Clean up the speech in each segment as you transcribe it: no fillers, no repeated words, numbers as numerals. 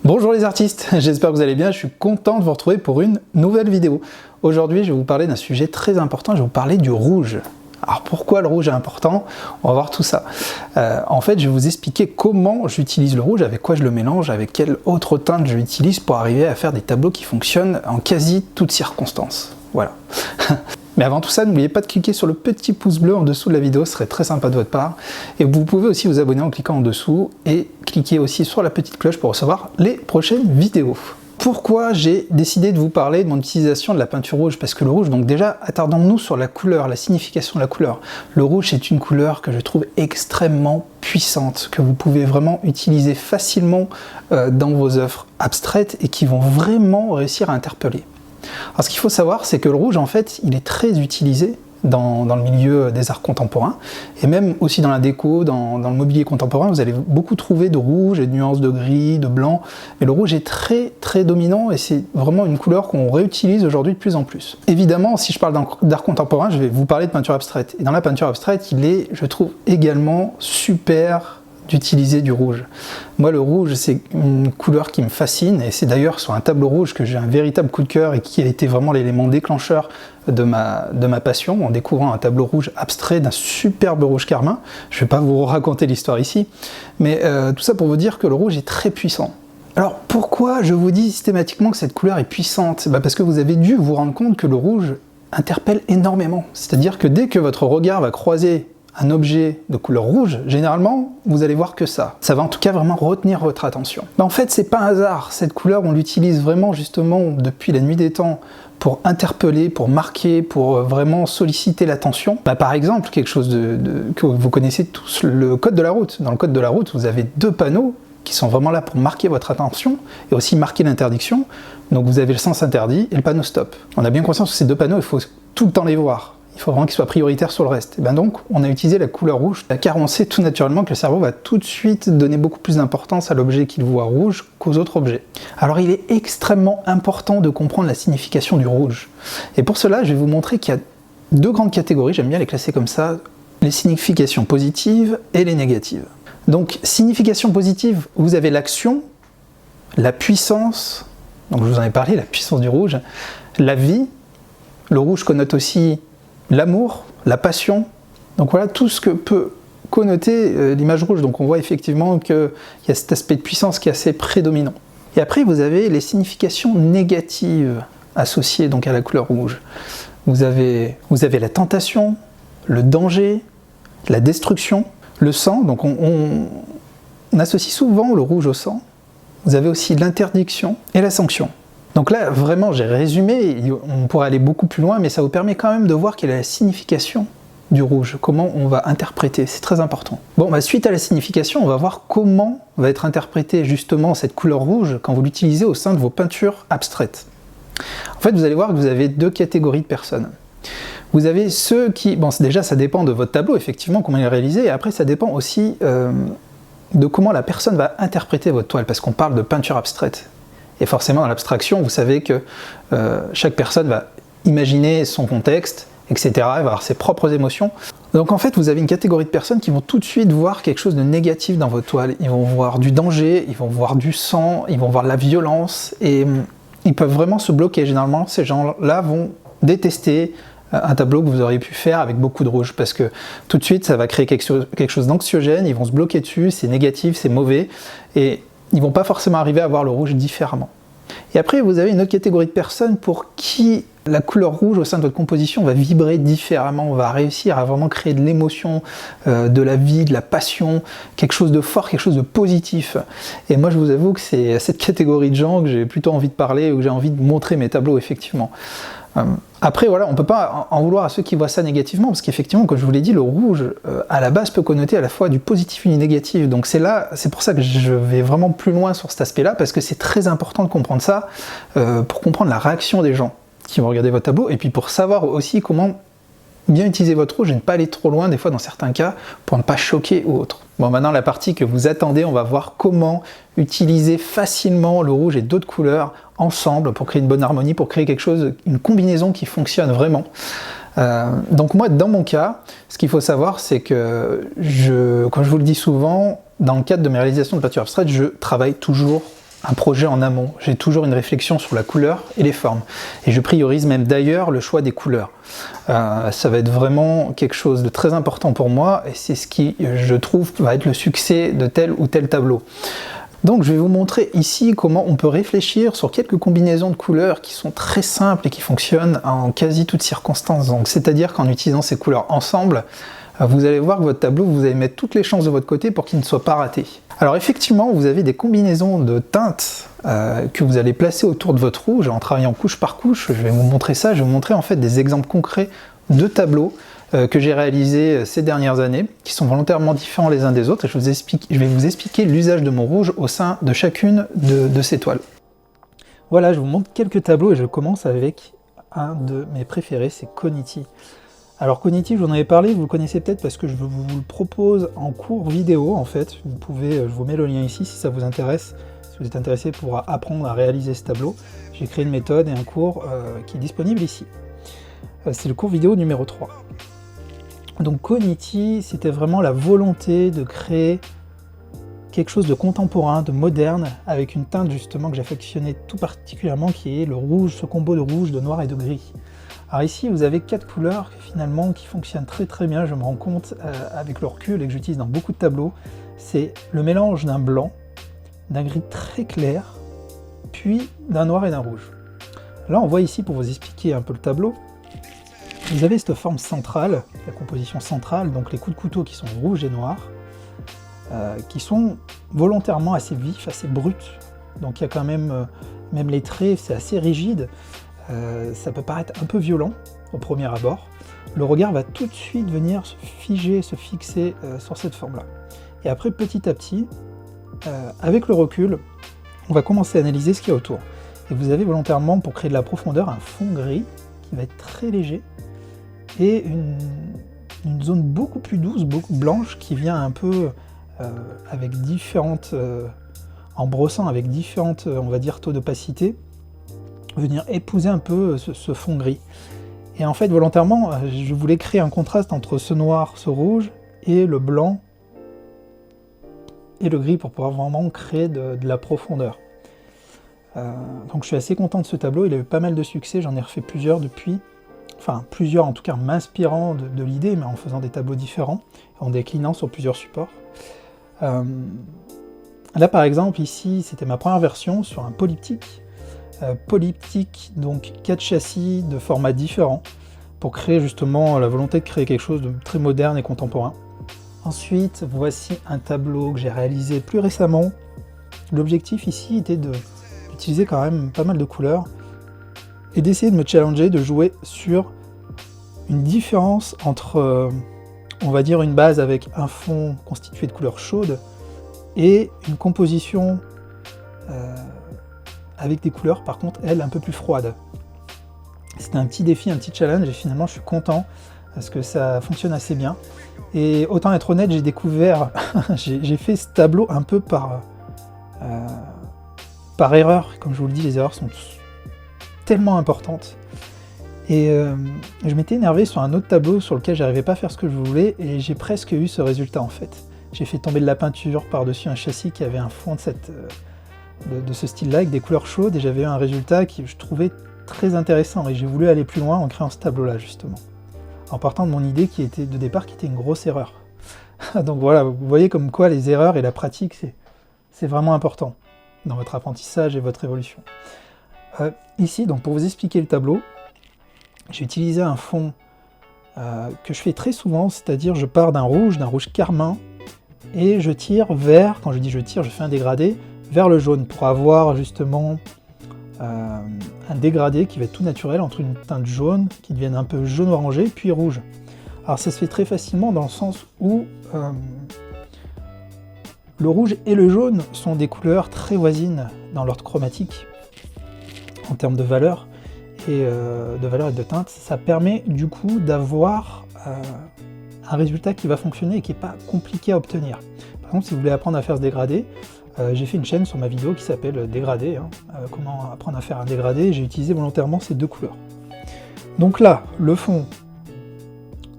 Bonjour les artistes, j'espère que vous allez bien, je suis content de vous retrouver pour une nouvelle vidéo. Aujourd'hui, je vais vous parler d'un sujet très important, je vais vous parler du rouge. Alors pourquoi le rouge est important? On va voir tout ça. En fait, je vais vous expliquer comment j'utilise le rouge, avec quoi je le mélange, avec quelle autre teinte je l'utilise pour arriver à faire des tableaux qui fonctionnent en quasi toutes circonstances. Voilà. Mais avant tout ça, n'oubliez pas de cliquer sur le petit pouce bleu en dessous de la vidéo, ce serait très sympa de votre part. Et vous pouvez aussi vous abonner en cliquant en dessous et cliquer aussi sur la petite cloche pour recevoir les prochaines vidéos. Pourquoi j'ai décidé de vous parler de mon utilisation de la peinture rouge? Parce que le rouge, donc déjà, attardons-nous sur la couleur, la signification de la couleur. Le rouge, c'est une couleur que je trouve extrêmement puissante, que vous pouvez vraiment utiliser facilement dans vos œuvres abstraites et qui vont vraiment réussir à interpeller. Alors ce qu'il faut savoir, c'est que le rouge, en fait, il est très utilisé dans le milieu des arts contemporains, et même aussi dans la déco, dans le mobilier contemporain, vous allez beaucoup trouver de rouge et de nuances de gris, de blanc, mais le rouge est très très dominant, et c'est vraiment une couleur qu'on réutilise aujourd'hui de plus en plus. Évidemment, si je parle d'art contemporain, je vais vous parler de peinture abstraite, et dans la peinture abstraite, il est, je trouve, également super d'utiliser du rouge. Moi, le rouge, c'est une couleur qui me fascine, et c'est d'ailleurs sur un tableau rouge que j'ai un véritable coup de cœur et qui a été vraiment l'élément déclencheur de ma passion, en découvrant un tableau rouge abstrait d'un superbe rouge carmin. Je ne vais pas vous raconter l'histoire ici, mais tout ça pour vous dire que le rouge est très puissant. Alors pourquoi je vous dis systématiquement que cette couleur est puissante? Parce que vous avez dû vous rendre compte que le rouge interpelle énormément. C'est-à-dire que dès que votre regard va croiser un objet de couleur rouge, généralement, vous allez voir que ça. Ça va en tout cas vraiment retenir votre attention. Mais en fait, c'est pas un hasard. Cette couleur, on l'utilise vraiment justement depuis la nuit des temps pour interpeller, pour marquer, pour vraiment solliciter l'attention. Par exemple, quelque chose que vous connaissez tous, le code de la route. Dans le code de la route, vous avez deux panneaux qui sont vraiment là pour marquer votre attention et aussi marquer l'interdiction. Donc vous avez le sens interdit et le panneau stop. On a bien conscience que ces deux panneaux, il faut tout le temps les voir. Il faut vraiment qu'ils soient prioritaires sur le reste. Et donc, on a utilisé la couleur rouge, car on sait tout naturellement que le cerveau va tout de suite donner beaucoup plus d'importance à l'objet qu'il voit rouge qu'aux autres objets. Alors, il est extrêmement important de comprendre la signification du rouge. Et pour cela, je vais vous montrer qu'il y a deux grandes catégories, j'aime bien les classer comme ça, les significations positives et les négatives. Donc, signification positive, vous avez l'action, la puissance, donc je vous en ai parlé, la puissance du rouge, la vie, le rouge connote aussi l'amour, la passion, donc voilà tout ce que peut connoter l'image rouge. Donc on voit effectivement qu'il y a cet aspect de puissance qui est assez prédominant. Et après vous avez les significations négatives associées donc à la couleur rouge. Vous avez la tentation, le danger, la destruction, le sang, donc on associe souvent le rouge au sang. Vous avez aussi l'interdiction et la sanction. Donc là, vraiment, j'ai résumé, on pourrait aller beaucoup plus loin, mais ça vous permet quand même de voir quelle est la signification du rouge, comment on va interpréter, c'est très important. Bon, suite à la signification, on va voir comment va être interprétée justement cette couleur rouge quand vous l'utilisez au sein de vos peintures abstraites. En fait, vous allez voir que vous avez deux catégories de personnes. Vous avez ceux qui, déjà ça dépend de votre tableau, effectivement, comment il est réalisé, et après ça dépend aussi de comment la personne va interpréter votre toile, parce qu'on parle de peinture abstraite. Et forcément, dans l'abstraction, vous savez que chaque personne va imaginer son contexte, etc. Elle va avoir ses propres émotions. Donc en fait, vous avez une catégorie de personnes qui vont tout de suite voir quelque chose de négatif dans votre toile. Ils vont voir du danger, ils vont voir du sang, ils vont voir de la violence, et ils peuvent vraiment se bloquer. Généralement, ces gens-là vont détester un tableau que vous auriez pu faire avec beaucoup de rouge, parce que tout de suite, ça va créer quelque chose d'anxiogène, ils vont se bloquer dessus, c'est négatif, c'est mauvais, et ils ne vont pas forcément arriver à voir le rouge différemment. Et après, vous avez une autre catégorie de personnes pour qui la couleur rouge au sein de votre composition va vibrer différemment, on va réussir à vraiment créer de l'émotion, de la vie, de la passion, quelque chose de fort, quelque chose de positif. Et moi, je vous avoue que c'est à cette catégorie de gens que j'ai plutôt envie de parler, ou que j'ai envie de montrer mes tableaux, effectivement. Après, voilà, on ne peut pas en vouloir à ceux qui voient ça négativement, parce qu'effectivement, comme je vous l'ai dit, le rouge, à la base, peut connoter à la fois du positif et du négatif. Donc c'est pour ça que je vais vraiment plus loin sur cet aspect-là, parce que c'est très important de comprendre ça, pour comprendre la réaction des gens qui vont regarder votre tableau, et puis pour savoir aussi comment bien utiliser votre rouge et ne pas aller trop loin, des fois dans certains cas, pour ne pas choquer ou autre. Bon, maintenant la partie que vous attendez, on va voir comment utiliser facilement le rouge et d'autres couleurs ensemble pour créer une bonne harmonie, pour créer quelque chose, une combinaison qui fonctionne vraiment. Donc moi, dans mon cas, ce qu'il faut savoir, c'est que, comme je vous le dis souvent, dans le cadre de mes réalisations de peinture abstraite, je travaille toujours un projet en amont. J'ai toujours une réflexion sur la couleur et les formes. Et je priorise même d'ailleurs le choix des couleurs. Ça va être vraiment quelque chose de très important pour moi et c'est ce qui, je trouve, va être le succès de tel ou tel tableau. Donc je vais vous montrer ici comment on peut réfléchir sur quelques combinaisons de couleurs qui sont très simples et qui fonctionnent en quasi toutes circonstances. Donc c'est-à-dire qu'en utilisant ces couleurs ensemble, vous allez voir que votre tableau, vous allez mettre toutes les chances de votre côté pour qu'il ne soit pas raté. Alors effectivement, vous avez des combinaisons de teintes que vous allez placer autour de votre rouge en travaillant couche par couche. Je vais vous montrer ça, je vais vous montrer en fait des exemples concrets de tableaux que j'ai réalisés ces dernières années, qui sont volontairement différents les uns des autres, et je vais vous expliquer l'usage de mon rouge au sein de chacune de ces toiles. Voilà, je vous montre quelques tableaux et je commence avec un de mes préférés, c'est Coniti. Alors Coniti, je vous en avais parlé, vous le connaissez peut-être parce que je vous le propose en cours vidéo en fait. Vous pouvez, je vous mets le lien ici si ça vous intéresse, si vous êtes intéressé pour apprendre à réaliser ce tableau. J'ai créé une méthode et un cours qui est disponible ici. C'est le cours vidéo numéro 3. Donc Coniti, c'était vraiment la volonté de créer quelque chose de contemporain, de moderne, avec une teinte justement que j'affectionnais tout particulièrement, qui est le rouge, ce combo de rouge, de noir et de gris. Alors ici, vous avez 4 couleurs finalement qui fonctionnent très très bien, je me rends compte avec le recul et que j'utilise dans beaucoup de tableaux. C'est le mélange d'un blanc, d'un gris très clair, puis d'un noir et d'un rouge. Là, on voit ici, pour vous expliquer un peu le tableau, vous avez cette forme centrale, la composition centrale, donc les coups de couteau qui sont rouges et noirs, qui sont volontairement assez vifs, assez bruts. Donc il y a quand même les traits, c'est assez rigide. Ça peut paraître un peu violent au premier abord. Le regard va tout de suite venir se figer, se fixer sur cette forme-là. Et après, petit à petit, avec le recul, on va commencer à analyser ce qu'il y a autour. Et vous avez volontairement, pour créer de la profondeur, un fond gris qui va être très léger et une zone beaucoup plus douce, beaucoup blanche, qui vient un peu avec différentes, en brossant avec différentes, on va dire, taux d'opacité, venir épouser un peu ce fond gris. Et en fait, volontairement, je voulais créer un contraste entre ce noir, ce rouge, et le blanc et le gris pour pouvoir vraiment créer de la profondeur. Donc je suis assez content de ce tableau, il a eu pas mal de succès, j'en ai refait plusieurs depuis. Enfin, plusieurs en tout cas m'inspirant de l'idée, mais en faisant des tableaux différents, en déclinant sur plusieurs supports. Là par exemple, ici, c'était ma première version sur un polyptyque. Polyptyque, donc 4 châssis de formats différents, pour créer justement la volonté de créer quelque chose de très moderne et contemporain. Ensuite, voici un tableau que j'ai réalisé plus récemment. L'objectif ici était d'utiliser quand même pas mal de couleurs, et d'essayer de me challenger, de jouer sur une différence entre, on va dire, une base avec un fond constitué de couleurs chaudes et une composition avec des couleurs, par contre, elles, un peu plus froides. C'était un petit défi, un petit challenge, et finalement, je suis content parce que ça fonctionne assez bien. Et autant être honnête, j'ai découvert, j'ai fait ce tableau un peu par erreur. Comme je vous le dis, les erreurs sont tellement importante. Et je m'étais énervé sur un autre tableau sur lequel j'arrivais pas à faire ce que je voulais, et j'ai presque eu ce résultat en fait. J'ai fait tomber de la peinture par-dessus un châssis qui avait un fond de ce style-là, avec des couleurs chaudes, et j'avais eu un résultat qui je trouvais très intéressant, et j'ai voulu aller plus loin en créant ce tableau-là justement. En partant de mon idée qui était de départ qui était une grosse erreur. Donc voilà, vous voyez comme quoi les erreurs et la pratique, c'est vraiment important dans votre apprentissage et votre évolution. Ici, donc pour vous expliquer le tableau, j'ai utilisé un fond que je fais très souvent, c'est-à-dire je pars d'un rouge carmin, et je tire vers, quand je dis je tire, je fais un dégradé, vers le jaune, pour avoir justement un dégradé qui va être tout naturel entre une teinte jaune, qui devienne un peu jaune-orangé, puis rouge. Alors ça se fait très facilement dans le sens où le rouge et le jaune sont des couleurs très voisines dans l'ordre chromatique, en termes de valeur et de teinte. Ça permet du coup d'avoir un résultat qui va fonctionner et qui n'est pas compliqué à obtenir. Par exemple, si vous voulez apprendre à faire ce dégradé, j'ai fait une chaîne sur ma vidéo qui s'appelle Dégradé, comment apprendre à faire un dégradé, j'ai utilisé volontairement ces deux couleurs. Donc là, le fond,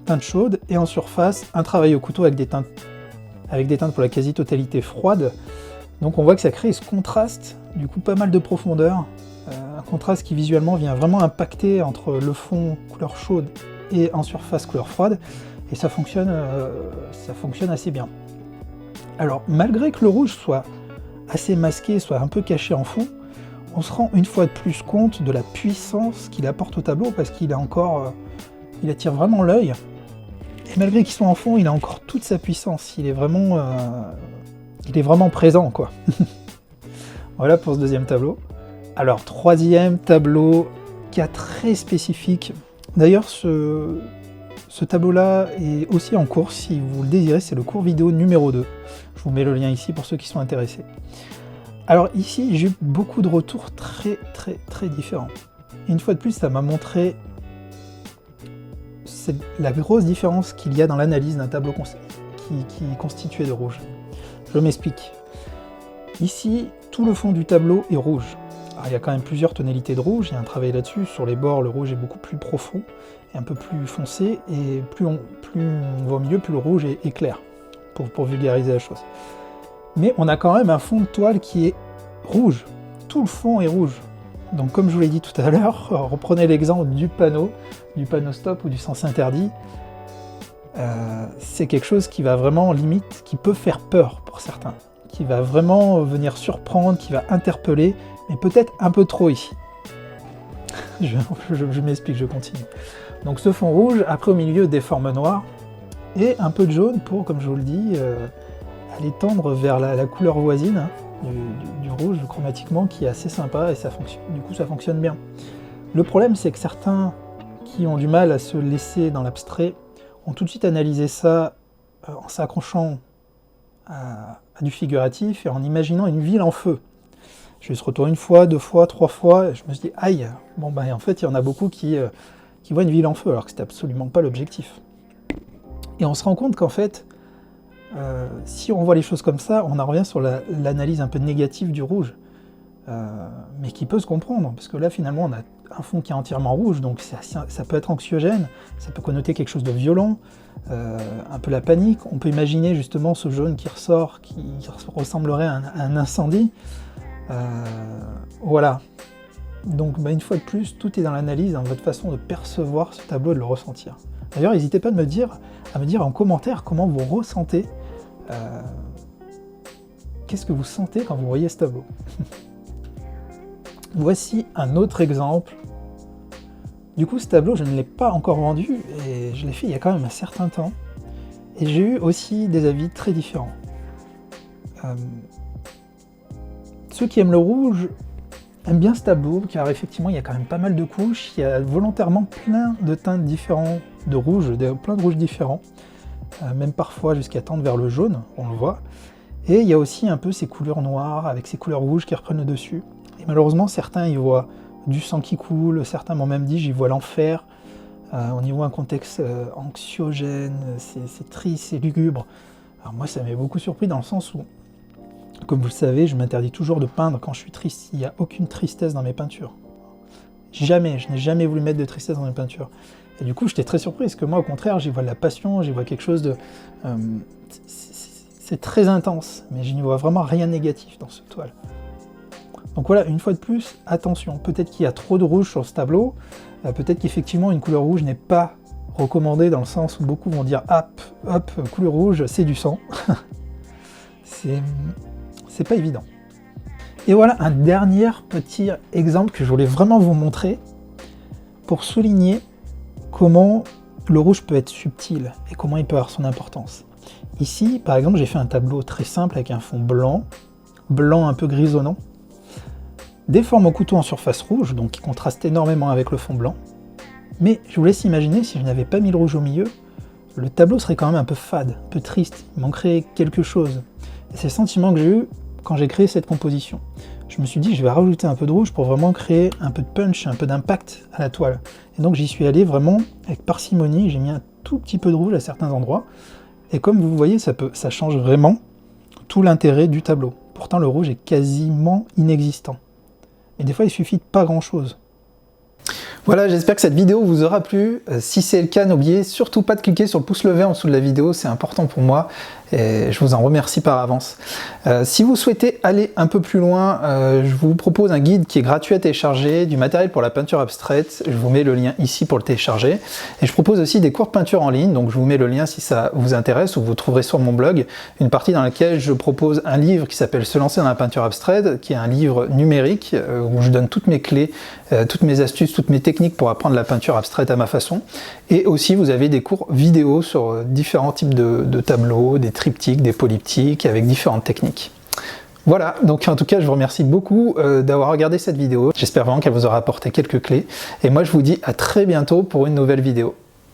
teinte chaude, et en surface, un travail au couteau avec des teintes pour la quasi-totalité froide. Donc on voit que ça crée ce contraste, du coup pas mal de profondeur, un contraste qui visuellement vient vraiment impacter entre le fond couleur chaude et en surface couleur froide, et ça fonctionne assez bien. Alors malgré que le rouge soit assez masqué, soit un peu caché en fond, on se rend une fois de plus compte de la puissance qu'il apporte au tableau, parce qu'il est encore, il attire vraiment l'œil, et malgré qu'il soit en fond, il a encore toute sa puissance, il est vraiment présent, quoi. Voilà pour ce deuxième tableau. Alors, troisième tableau, cas très spécifique. D'ailleurs, ce tableau-là est aussi en cours, si vous le désirez, c'est le cours vidéo numéro 2. Je vous mets le lien ici pour ceux qui sont intéressés. Alors ici, j'ai eu beaucoup de retours très différents. Et une fois de plus, ça m'a montré la grosse différence qu'il y a dans l'analyse d'un tableau qui est constitué de rouge. Je m'explique. Ici, tout le fond du tableau est rouge. Alors, il y a quand même plusieurs tonalités de rouge, il y a un travail là-dessus. Sur les bords, le rouge est beaucoup plus profond, et un peu plus foncé, et plus on va au milieu, plus le rouge est clair, pour vulgariser la chose. Mais on a quand même un fond de toile qui est rouge. Tout le fond est rouge. Donc comme je vous l'ai dit tout à l'heure, reprenez l'exemple du panneau stop ou du sens interdit. C'est quelque chose qui va vraiment, limite, qui peut faire peur pour certains, qui va vraiment venir surprendre, qui va interpeller, mais peut-être un peu trop ici. je m'explique, je continue. Donc ce fond rouge, après au milieu des formes noires, et un peu de jaune pour, comme je vous le dis, aller tendre vers la couleur voisine, hein, du rouge chromatiquement, qui est assez sympa, et ça fonctionne. Du coup ça fonctionne bien. Le problème, c'est que certains qui ont du mal à se laisser dans l'abstrait ont tout de suite analysé ça en s'accrochant à du figuratif et en imaginant une ville en feu. Je vais se retourner une fois, deux fois, trois fois, et je me suis dit, aïe, bon ben en fait il y en a beaucoup qui voient une ville en feu, alors que c'était absolument pas l'objectif. Et on se rend compte qu'en fait, si on voit les choses comme ça, on en revient sur l'analyse un peu négative du rouge, mais qui peut se comprendre, parce que là finalement on a un fond qui est entièrement rouge, donc ça peut être anxiogène, ça peut connoter quelque chose de violent, un peu la panique. On peut imaginer justement ce jaune qui ressort, qui ressemblerait à un incendie. Voilà. Donc une fois de plus, tout est dans l'analyse, dans votre façon de percevoir ce tableau et de le ressentir. D'ailleurs, n'hésitez pas à me dire en commentaire comment vous ressentez, qu'est-ce que vous sentez quand vous voyez ce tableau. Voici un autre exemple. Du coup, ce tableau, je ne l'ai pas encore vendu, et je l'ai fait il y a quand même un certain temps. Et j'ai eu aussi des avis très différents. Ceux qui aiment le rouge aiment bien ce tableau, car effectivement, il y a quand même pas mal de couches. Il y a volontairement plein de teintes différentes de rouge, plein de rouges différents, même parfois jusqu'à tendre vers le jaune, on le voit. Et il y a aussi un peu ces couleurs noires avec ces couleurs rouges qui reprennent le dessus. Et malheureusement, certains y voient du sang qui coule, certains m'ont même dit j'y vois l'enfer, on y voit un contexte anxiogène, c'est triste, c'est lugubre. Alors moi, ça m'a beaucoup surpris dans le sens où, comme vous le savez, je m'interdis toujours de peindre quand je suis triste. Il n'y a aucune tristesse dans mes peintures. Jamais, je n'ai jamais voulu mettre de tristesse dans mes peintures. Et du coup, j'étais très surpris, parce que moi, au contraire, j'y vois de la passion, j'y vois quelque chose de... c'est très intense, mais je n'y vois vraiment rien de négatif dans cette toile. Donc voilà, une fois de plus, attention, peut-être qu'il y a trop de rouge sur ce tableau, peut-être qu'effectivement une couleur rouge n'est pas recommandée, dans le sens où beaucoup vont dire hop, couleur rouge, c'est du sang. C'est pas évident. Et voilà un dernier petit exemple que je voulais vraiment vous montrer pour souligner comment le rouge peut être subtil et comment il peut avoir son importance. Ici, par exemple, j'ai fait un tableau très simple avec un fond blanc un peu grisonnant, des formes au couteau en surface rouge, donc qui contrastent énormément avec le fond blanc. Mais je vous laisse imaginer, si je n'avais pas mis le rouge au milieu, le tableau serait quand même un peu fade, un peu triste, il manquerait quelque chose. Et c'est le sentiment que j'ai eu quand j'ai créé cette composition. Je me suis dit, je vais rajouter un peu de rouge pour vraiment créer un peu de punch, un peu d'impact à la toile. Et donc j'y suis allé vraiment avec parcimonie, j'ai mis un tout petit peu de rouge à certains endroits. Et comme vous voyez, ça change vraiment tout l'intérêt du tableau. Pourtant, le rouge est quasiment inexistant. Et des fois, il suffit de pas grand-chose. Voilà, j'espère que cette vidéo vous aura plu. Si c'est le cas, n'oubliez surtout pas de cliquer sur le pouce levé en dessous de la vidéo, c'est important pour moi. et je vous en remercie par avance. Si vous souhaitez aller un peu plus loin, je vous propose un guide qui est gratuit à télécharger, du matériel pour la peinture abstraite. Je vous mets le lien ici pour le télécharger. Et je propose aussi des cours de peinture en ligne, donc je vous mets le lien si ça vous intéresse, ou vous trouverez sur mon blog une partie dans laquelle je propose un livre qui s'appelle Se lancer dans la peinture abstraite, qui est un livre numérique où je donne toutes mes clés, toutes mes astuces, toutes mes techniques pour apprendre la peinture abstraite à ma façon. Et aussi vous avez des cours vidéo sur différents types de tableaux, des triptyques, des polyptyques, avec différentes techniques. Voilà, donc en tout cas je vous remercie beaucoup d'avoir regardé cette vidéo. J'espère vraiment qu'elle vous aura apporté quelques clés. Et moi je vous dis à très bientôt pour une nouvelle vidéo.